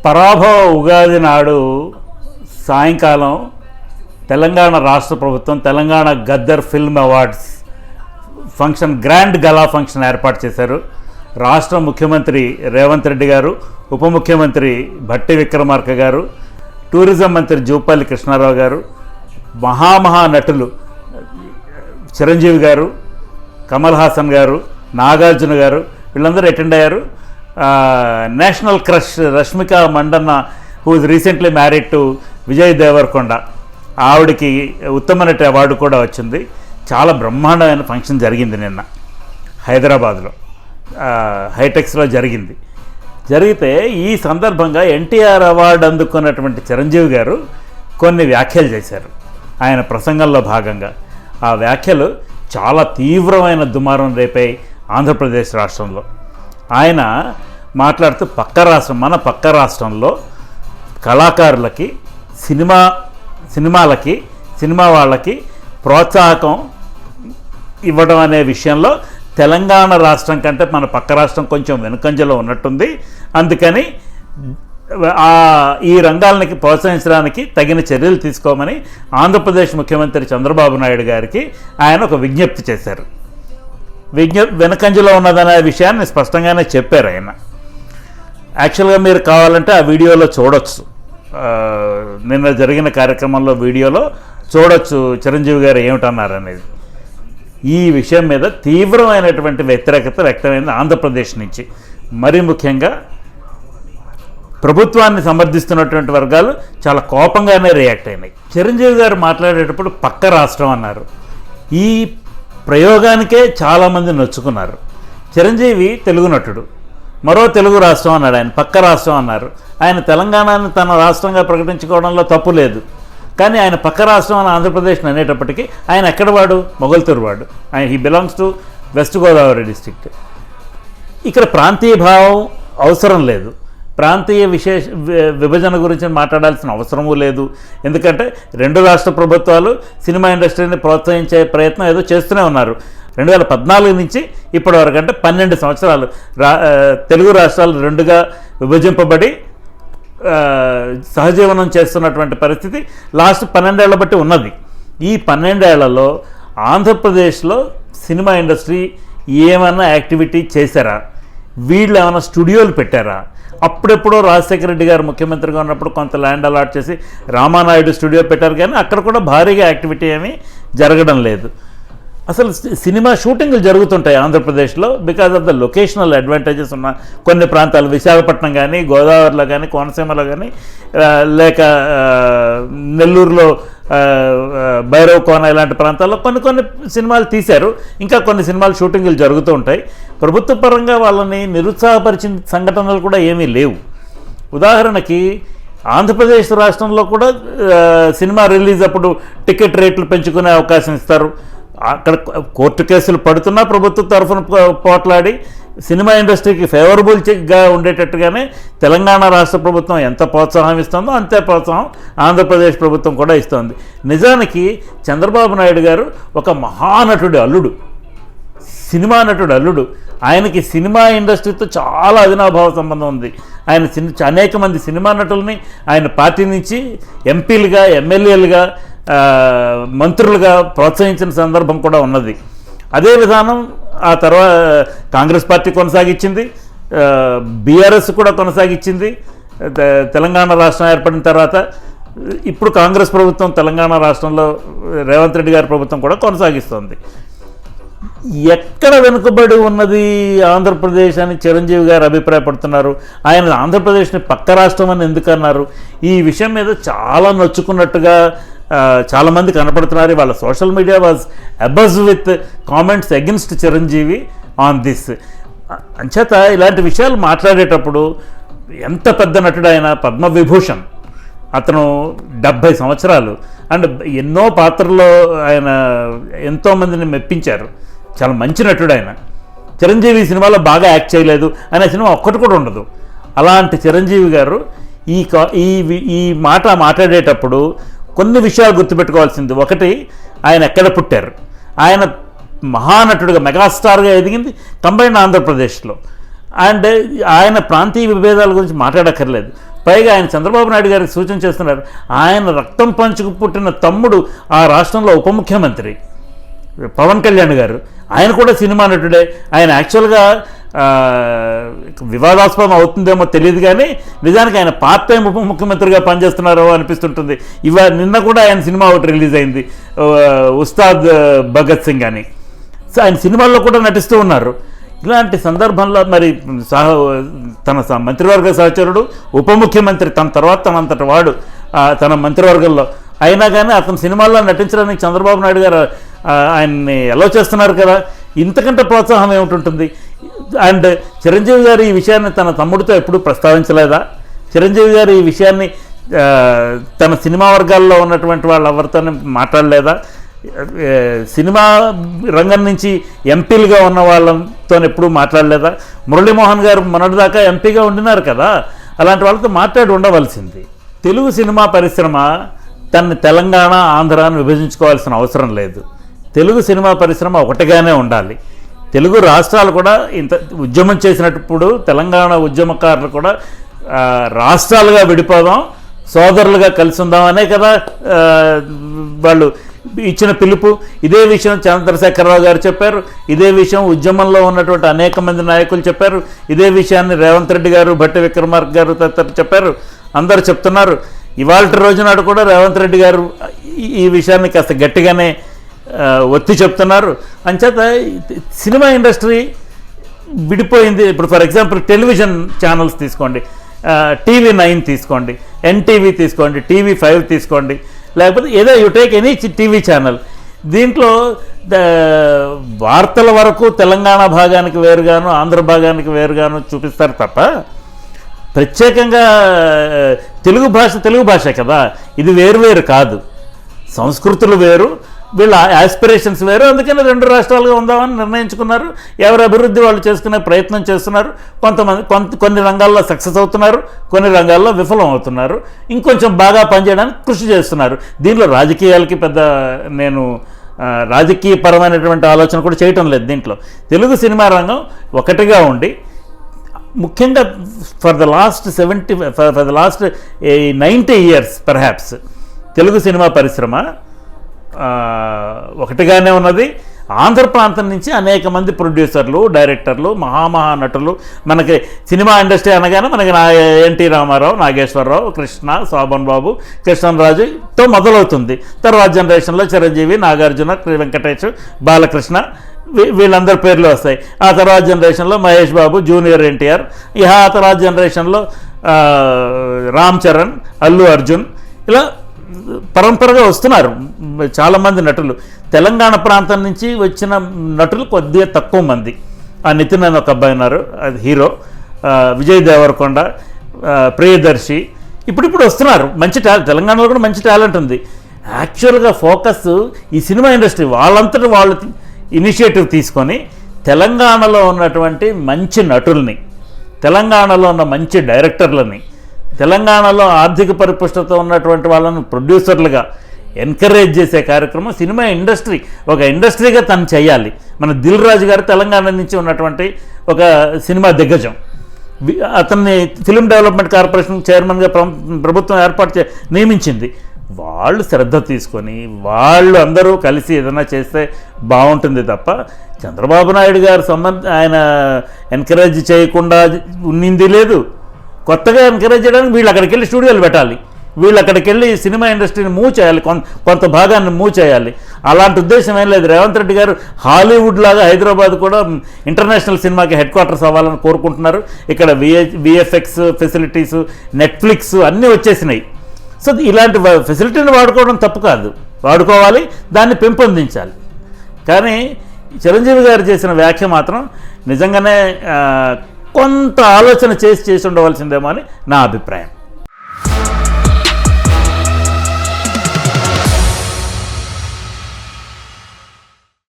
పరాభవ ఉగాది నాడు సాయంకాలం తెలంగాణ రాష్ట్ర ప్రభుత్వం Telangana Gaddar film awards function grand Galla function ఏర్పాటు చేశారు. రాష్ట్ర ముఖ్యమంత్రి రేవంత్ రెడ్డి గారు, ఉప ముఖ్యమంత్రి భట్టి విక్రమార్క గారు, టూరిజం మంత్రి జూపల్లి కృష్ణారావు గారు, మహానటులు చిరంజీవి గారు, కమల్ హాసన్ గారు, నాగార్జున గారు వీళ్ళందరూ అటెండ్ అయ్యారు. National crush Rashmika Mandanna who is recently married to Vijay Deverakonda, ఆవిడకి ఉత్తమ నటి అవార్డు కూడా వచ్చింది. చాలా బ్రహ్మాండమైన ఫంక్షన్ జరిగింది నిన్న హైదరాబాద్లో హైటెక్స్లో జరిగితే ఈ సందర్భంగా ఎన్టీఆర్ అవార్డు అందుకున్నటువంటి చిరంజీవి గారు కొన్ని వ్యాఖ్యలు చేశారు ఆయన ప్రసంగంలో భాగంగా. ఆ వ్యాఖ్యలు చాలా తీవ్రమైన దుమారం రేపాయి ఆంధ్రప్రదేశ్ రాష్ట్రంలో. ఆయన మాట్లాడుతూ మన పక్క రాష్ట్రంలో కళాకారులకి సినిమా వాళ్ళకి ప్రోత్సాహకం ఇవ్వడం అనే విషయంలో తెలంగాణ రాష్ట్రం కంటే మన పక్క రాష్ట్రం కొంచెం వెనుకంజలో ఉన్నట్టుంది. అందుకని ఈ రంగాలకి ప్రోత్సహించడానికి తగిన చర్యలు తీసుకోమని ఆంధ్రప్రదేశ్ ముఖ్యమంత్రి చంద్రబాబు నాయుడు గారికి ఆయన ఒక విజ్ఞప్తి చేశారు. వెనుకంజలో ఉన్నదనే విషయాన్ని స్పష్టంగానే చెప్పారు ఆయన. యాక్చువల్గా మీరు కావాలంటే ఆ వీడియోలో చూడొచ్చు, నిన్న జరిగిన కార్యక్రమంలో వీడియోలో చూడొచ్చు చిరంజీవి గారు ఏమిటన్నారు అనేది. ఈ విషయం మీద తీవ్రమైనటువంటి వ్యతిరేకత వ్యక్తమైంది ఆంధ్రప్రదేశ్ నుంచి. మరీ ముఖ్యంగా ప్రభుత్వాన్ని సమర్థిస్తున్నటువంటి వర్గాలు చాలా కోపంగానే రియాక్ట్ అయినాయి. చిరంజీవి గారు మాట్లాడేటప్పుడు పక్క రాష్ట్రం అన్నారు. ఈ ప్రయోగానికే చాలామంది నొచ్చుకున్నారు. చిరంజీవి తెలుగు నటుడు, మరో తెలుగు రాష్ట్రం అన్నాడు, ఆయన పక్క రాష్ట్రం అన్నారు. ఆయన తెలంగాణని తన రాష్ట్రంగా ప్రకటించుకోవడంలో తప్పు లేదు, కానీ ఆయన పక్క రాష్ట్రం అని ఆంధ్రప్రదేశ్ని అనేటప్పటికీ ఆయన ఎక్కడ వాడు? మొగల్తూరు వాడు. He belongs to west Godavari district. ఇక్కడ ప్రాంతీయ భావం అవసరం లేదు, ప్రాంతీయ విభజన గురించి మాట్లాడాల్సిన అవసరమూ లేదు. ఎందుకంటే రెండు రాష్ట్ర ప్రభుత్వాలు సినిమా ఇండస్ట్రీని ప్రోత్సహించే ప్రయత్నం ఏదో చేస్తూనే ఉన్నారు. 2014 నుంచి ఇప్పటి వరకు అంటే 12 సంవత్సరాలు తెలుగు రాష్ట్రాలు రెండుగా విభజింపబడి సహజీవనం చేస్తున్నటువంటి పరిస్థితి లాస్ట్ 12 ఏళ్ల బట్టి ఉన్నది. ఈ 12 ఏళ్లలో ఆంధ్రప్రదేశ్లో సినిమా ఇండస్ట్రీ ఏమైనా యాక్టివిటీ చేశారా? వీళ్ళు ఏమైనా స్టూడియోలు పెట్టారా? అప్పుడెప్పుడో రాజశేఖర రెడ్డి గారు ముఖ్యమంత్రిగా ఉన్నప్పుడు కొంత ల్యాండ్ అలాట్ చేసి రామానాయుడు స్టూడియో పెట్టారు, కానీ అక్కడ కూడా భారీగా యాక్టివిటీ ఏమీ జరగడం లేదు. అసలు సినిమా షూటింగ్లు జరుగుతుంటాయి ఆంధ్రప్రదేశ్లో because of the locational advantages ఉన్న కొన్ని ప్రాంతాలు, విశాఖపట్నం కానీ, గోదావరిలో కానీ, కోనసీమలో కానీ, లేక నెల్లూరులో భైరవ్ కోన ఇలాంటి ప్రాంతాల్లో కొన్ని సినిమాలు తీశారు. ఇంకా కొన్ని సినిమాలు షూటింగ్లు జరుగుతూ ఉంటాయి. ప్రభుత్వ పరంగా వాళ్ళని నిరుత్సాహపరిచిన సంఘటనలు కూడా ఏమీ లేవు. ఉదాహరణకి ఆంధ్రప్రదేశ్ రాష్ట్రంలో కూడా సినిమా రిలీజ్ అప్పుడు టికెట్ రేట్లు పెంచుకునే అవకాశం ఇస్తారు. అక్కడ కోర్టు కేసులు పడుతున్నా ప్రభుత్వం తరఫున పోట్లాడి సినిమా ఇండస్ట్రీకి ఫేవరబుల్గా ఉండేటట్టుగానే తెలంగాణ రాష్ట్ర ప్రభుత్వం ఎంత ప్రోత్సాహం ఇస్తుందో అంతే ప్రోత్సాహం ఆంధ్రప్రదేశ్ ప్రభుత్వం కూడా ఇస్తుంది. నిజానికి చంద్రబాబు నాయుడు గారు ఒక మహానటుడి అల్లుడు, సినిమా నటుడు అల్లుడు. ఆయనకి సినిమా ఇండస్ట్రీతో చాలా అవినాభావ సంబంధం ఉంది. ఆయన అనేక మంది సినిమా నటుల్ని ఆయన పార్టీ నుంచి ఎంపీలుగా, ఎమ్మెల్యేలుగా, మంత్రులుగా ప్రోత్సహించిన సందర్భం కూడా ఉన్నది. అదే విధానం ఆ తర్వాత కాంగ్రెస్ పార్టీ కొనసాగించింది, బీఆర్ఎస్ కూడా కొనసాగించింది. తెలంగాణ రాష్ట్రం ఏర్పడిన తర్వాత ఇప్పుడు కాంగ్రెస్ ప్రభుత్వం తెలంగాణ రాష్ట్రంలో రేవంత్ రెడ్డి గారి ప్రభుత్వం కూడా కొనసాగిస్తోంది. ఎక్కడ వెనుకబడి ఉన్నది ఆంధ్రప్రదేశ్ అని చిరంజీవి గారు అభిప్రాయపడుతున్నారు. ఆయన ఆంధ్రప్రదేశ్ని పక్క రాష్ట్రం అని ఎందుకన్నారు? ఈ విషయం మీద చాలా నొచ్చుకున్నట్టుగా చాలామంది కనపడుతున్నారు. వాళ్ళ social media was abuzz with comments against Chiranjeevi on this. అంచేత ఇలాంటి విషయాలు మాట్లాడేటప్పుడు ఎంత పెద్ద నటుడు ఆయన, పద్మవిభూషణ్, అతను 70 సంవత్సరాలు అండ్ ఎన్నో పాత్రల్లో ఆయన ఎంతోమందిని మెప్పించారు. చాలా మంచి నటుడు ఆయన. చిరంజీవి సినిమాలో బాగా యాక్ట్ చేయలేదు అనే సినిమా ఒక్కటి కూడా ఉండదు. అలాంటి చిరంజీవి గారు ఈ మాట మాట్లాడేటప్పుడు కొన్ని విషయాలు గుర్తుపెట్టుకోవాల్సింది. ఒకటి, ఆయన ఎక్కడ పుట్టారు. ఆయన మహానటుడిగా మెగాస్టార్గా ఎదిగింది కంబైన్డ్ ఆంధ్రప్రదేశ్లో. అండ్ ఆయన ప్రాంతీయ విభేదాల గురించి మాట్లాడక్కర్లేదు. పైగా ఆయన చంద్రబాబు నాయుడు గారికి సూచన చేస్తున్నారు. ఆయన రక్తం పంచుకు పుట్టిన తమ్ముడు ఆ రాష్ట్రంలో ఉప ముఖ్యమంత్రి పవన్ కళ్యాణ్ గారు, ఆయన కూడా సినిమా నటుడే. ఆయన యాక్చువల్గా వివాదాస్పదం అవుతుందేమో తెలియదు, కానీ నిజానికి ఆయన పార్ట్ టైం ఉప ముఖ్యమంత్రిగా పనిచేస్తున్నారో అనిపిస్తుంటుంది. నిన్న కూడా ఆయన సినిమా ఒకటి రిలీజ్ అయింది, ఉస్తాద్ భగత్ సింగ్ అని. సో ఆయన సినిమాల్లో కూడా నటిస్తూ ఉన్నారు. ఇలాంటి సందర్భంలో మరి తన మంత్రివర్గ సహచరుడు ఉప ముఖ్యమంత్రి, తన తర్వాత తనంతటి వాడు తన మంత్రివర్గంలో అయినా కానీ అతను సినిమాల్లో నటించడానికి చంద్రబాబు నాయుడు గారు ఆయన్ని ఎలా చేస్తున్నారు కదా, ఇంతకంటే ప్రోత్సాహం ఏమిటి? అండ్ చిరంజీవి గారు ఈ విషయాన్ని తన తమ్ముడితో ఎప్పుడూ ప్రస్తావించలేదా? చిరంజీవి గారు ఈ విషయాన్ని తన సినిమా వర్గాల్లో ఉన్నటువంటి వాళ్ళు ఎవరితోనే మాట్లాడలేదా? సినిమా రంగం నుంచి ఎంపీలుగా ఉన్న వాళ్ళతో ఎప్పుడూ మాట్లాడలేదా? మురళీమోహన్ గారు మొన్నటిదాకా ఎంపీగా ఉండినారు కదా, అలాంటి వాళ్ళతో మాట్లాడి ఉండవలసింది. తెలుగు సినిమా పరిశ్రమ తనని తెలంగాణ ఆంధ్రాను విభజించుకోవాల్సిన అవసరం లేదు. తెలుగు సినిమా పరిశ్రమ ఒకటిగానే ఉండాలి. తెలుగు రాష్ట్రాలు కూడా ఇంత ఉద్యమం చేసినప్పుడు తెలంగాణ ఉద్యమకారులు కూడా రాష్ట్రాలుగా విడిపోదాం, సోదరులుగా కలిసి ఉందామనే కదా వాళ్ళు ఇచ్చిన పిలుపు. ఇదే విషయం చంద్రశేఖరరావు గారు చెప్పారు, ఇదే విషయం ఉద్యమంలో ఉన్నటువంటి అనేక మంది నాయకులు చెప్పారు, ఇదే విషయాన్ని రేవంత్ రెడ్డి గారు, భట్టి విక్రమార్క గారు తదితరులు చెప్పారు, అందరూ చెప్తున్నారు. ఇవాళ రోజునాడు కూడా రేవంత్ రెడ్డి గారు ఈ విషయాన్ని కాస్త గట్టిగానే ఒత్తి చెప్తున్నారు. అంచేత సినిమా ఇండస్ట్రీ విడిపోయింది. ఇప్పుడు ఫర్ ఎగ్జాంపుల్ టెలివిజన్ ఛానల్స్ తీసుకోండి, TV9 తీసుకోండి, NTV తీసుకోండి, TV5 తీసుకోండి, లేకపోతే ఏదో you take any TV channel. దీంట్లో వార్తల వరకు తెలంగాణ భాగానికి వేరుగాను ఆంధ్ర భాగానికి వేరుగాను చూపిస్తారు తప్ప ప్రత్యేకంగా తెలుగు భాష కదా, ఇది వేరు కాదు. సంస్కృతులు వేరు, వీళ్ళ ఆస్పిరేషన్స్ వేరు. అందుకని 2 రాష్ట్రాలుగా ఉందామని నిర్ణయించుకున్నారు. ఎవరి అభివృద్ధి వాళ్ళు చేసుకునే ప్రయత్నం చేస్తున్నారు. కొన్ని రంగాల్లో సక్సెస్ అవుతున్నారు, కొన్ని రంగాల్లో విఫలం అవుతున్నారు. ఇంకొంచెం బాగా పనిచేయడానికి కృషి చేస్తున్నారు. దీనిలో రాజకీయాలకి పెద్ద నేను రాజకీయపరమైనటువంటి ఆలోచన కూడా చేయటం లేదు. దీంట్లో తెలుగు సినిమా రంగం ఒకటిగా ఉండి ముఖ్యంగా for the last 90 years perhaps Telugu cinema పరిశ్రమ ఒకటిగానే ఉన్నది. ఆంధ్ర ప్రాంతం నుంచి అనేక మంది ప్రొడ్యూసర్లు, డైరెక్టర్లు, మహానటులు, మనకి సినిమా ఇండస్ట్రీ అనగానే మనకి ఎన్టీ రామారావు, నాగేశ్వరరావు, కృష్ణ, శోభన్ బాబు, కృష్ణరాజుతో మొదలవుతుంది. తర్వాత జనరేషన్లో చిరంజీవి, నాగార్జున, వెంకటేష్, బాలకృష్ణ, వీళ్ళందరి పేర్లు వస్తాయి. ఆ తర్వాత జనరేషన్లో మహేష్ బాబు, జూనియర్ ఎన్టీఆర్, ఆ తర్వాత జనరేషన్లో రామ్ చరణ్, అల్లు అర్జున్, ఇలా పరంపరగా వస్తున్నారు చాలామంది నటులు. తెలంగాణ ప్రాంతం నుంచి వచ్చిన నటులు కొద్దిగా తక్కువ మంది. ఆ నితిన్ అని ఒక అబ్బాయి ఉన్నారు, అది హీరో, విజయ్ దేవరకొండ, ప్రియదర్శి, ఇప్పుడు వస్తున్నారు. మంచి తెలంగాణలో కూడా మంచి టాలెంట్ ఉంది. యాక్చువల్గా ఫోకస్ ఈ సినిమా ఇండస్ట్రీ వాళ్ళంతటి వాళ్ళు ఇనిషియేటివ్ తీసుకొని తెలంగాణలో ఉన్నటువంటి మంచి నటుల్ని, తెలంగాణలో ఉన్న మంచి డైరెక్టర్లని, తెలంగాణలో ఆర్థిక పరిపుష్టత ఉన్నటువంటి వాళ్ళను ప్రొడ్యూసర్లుగా ఎంకరేజ్ చేసే కార్యక్రమం సినిమా ఇండస్ట్రీ ఒక ఇండస్ట్రీగా తను చేయాలి. మన దిల్ రాజు గారు తెలంగాణ నుంచి ఉన్నటువంటి ఒక సినిమా దిగ్గజం. అతన్ని ఫిల్మ్ డెవలప్మెంట్ కార్పొరేషన్ చైర్మన్గా ప్రభుత్వం నియమించింది. వాళ్ళు శ్రద్ధ తీసుకొని వాళ్ళు అందరూ కలిసి ఏదైనా చేస్తే బాగుంటుంది తప్ప చంద్రబాబు నాయుడు గారు ఆయన ఎంకరేజ్ చేయకుండా ఉన్నింది లేదు. కొత్తగా ఎంకరేజ్ చేయడానికి వీళ్ళు అక్కడికి వెళ్ళి స్టూడియోలు పెట్టాలి, వీళ్ళు అక్కడికి వెళ్ళి సినిమా ఇండస్ట్రీని మూవ్ చేయాలి, కొంత భాగాన్ని మూవ్ చేయాలి. అలాంటి ఉద్దేశం ఏం లేదు. రేవంత్ రెడ్డి గారు హాలీవుడ్ లాగా హైదరాబాద్ కూడా ఇంటర్నేషనల్ సినిమాకి హెడ్ క్వార్టర్స్ అవ్వాలని కోరుకుంటున్నారు. ఇక్కడ VFX ఫెసిలిటీస్, నెట్ఫ్లిక్స్ అన్నీ వచ్చేసినాయి. సో ఇలాంటి ఫెసిలిటీని వాడుకోవడం తప్పు కాదు, వాడుకోవాలి, దాన్ని పెంపొందించాలి. కానీ చిరంజీవి గారు చేసిన వ్యాఖ్య మాత్రం నిజంగానే కొంత ఆలోచన చేసి ఉండవలసిందేమో అని నా అభిప్రాయం.